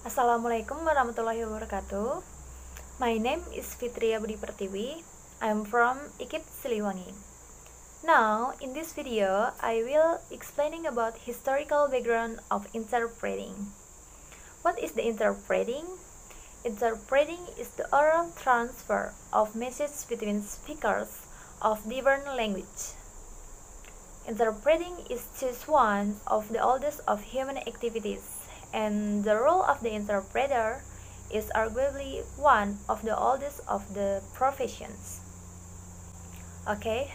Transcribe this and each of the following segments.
Assalamualaikum warahmatullahi wabarakatuh. My name is Fitria Budi Pertiwi. I'm from IKIP Siliwangi. Now, in this video, I will explaining about historical background of interpreting. What is the interpreting? Interpreting is the oral transfer of messages between speakers of different language. Interpreting is just one of the oldest of human activities, and the role of the interpreter is arguably one of the oldest of the professions. Okay,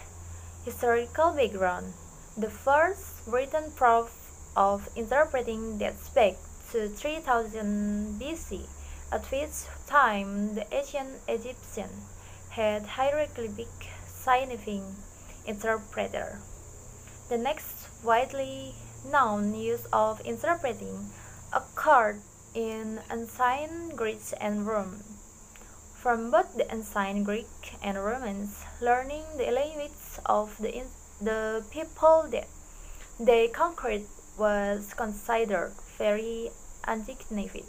historical background. The first written proof of interpreting dates back to 3000 BC, at which time the ancient Egyptians had hieroglyphic signified interpreter. The next widely known use of interpreting occurred in ancient Greece and Rome. From both the ancient Greek and Romans, learning the language of the people that they conquered was considered very insignificant.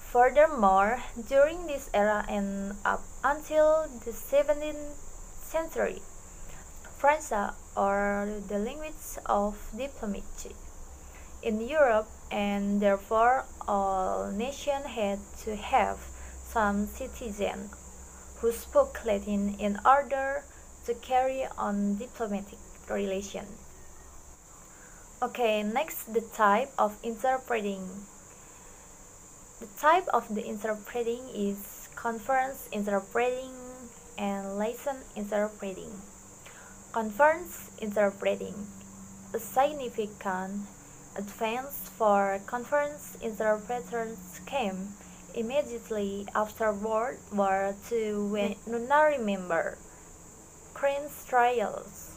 Furthermore, during this era and up until the 17th century, French or the language of diplomacy in Europe, and therefore all nations had to have some citizen who spoke Latin in order to carry on diplomatic relations. Okay, next, the type of interpreting. The type of the interpreting is conference interpreting and lesson interpreting. Conference interpreting, a significant advance for conference interpreters came immediately after World War II when I remember Crane trials.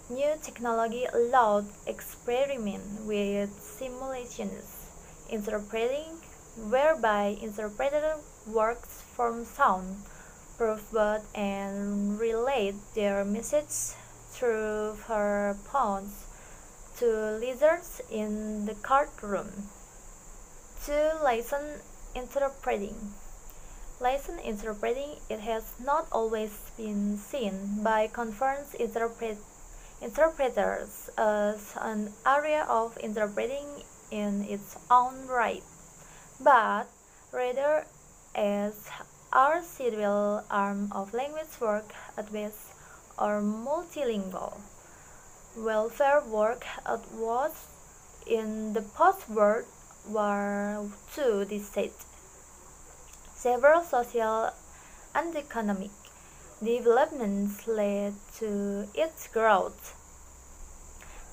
New technology allowed experiment with simulations interpreting, whereby interpreter works from sound, proof both and relate their message through her phones to listeners in the courtroom. 2. Lesson interpreting. Lesson interpreting, it has not always been seen by conference interpreters as an area of interpreting in its own right, but rather as our residual arm of language work at best or multilingual welfare work at was in the post-World War II state. Several social and economic developments led to its growth.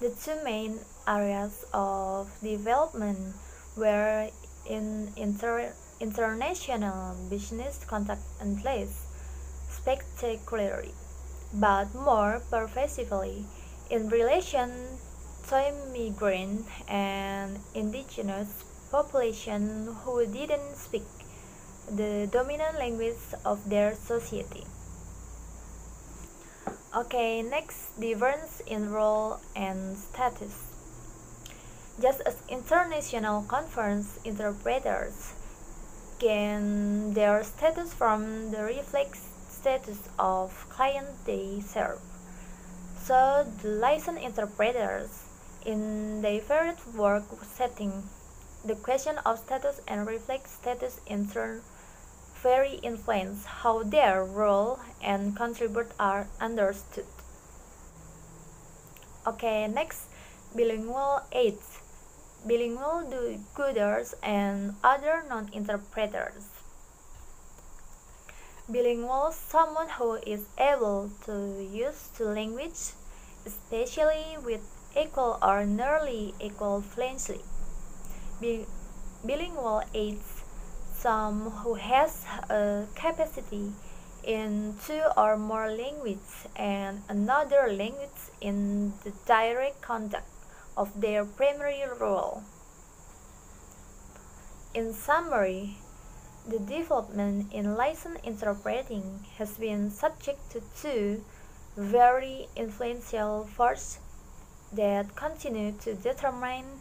The two main areas of development were in international business contact and less spectacularly, but more pervasively, in relation to immigrant and indigenous population who didn't speak the dominant language of their society. Okay, next, difference in role and status. Just as international conference interpreters gain their status from the reflex status of client they serve, so the licensed interpreters in their varied work setting, the question of status and reflex status in turn very influence how their role and contribute are understood. Okay, next, bilingual aids. Bilingual do-gooders and other non-interpreters. Bilingual, someone who is able to use two languages, especially with equal or nearly equal fluency. Bilingual aids, some who has a capacity in two or more languages and another language in the direct contact of their primary role. In summary, the development in licensed interpreting has been subject to two very influential forces that continue to determine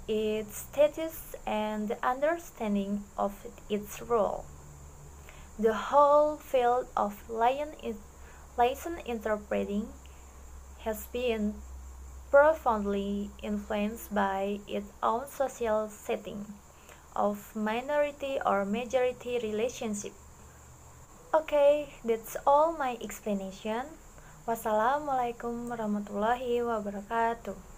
its status, and the understanding of its role. The whole field of lesson interpreting has been profoundly influenced by its own social setting of minority or majority relationship. Okay, that's all my explanation. Wassalamualaikum warahmatullahi wabarakatuh.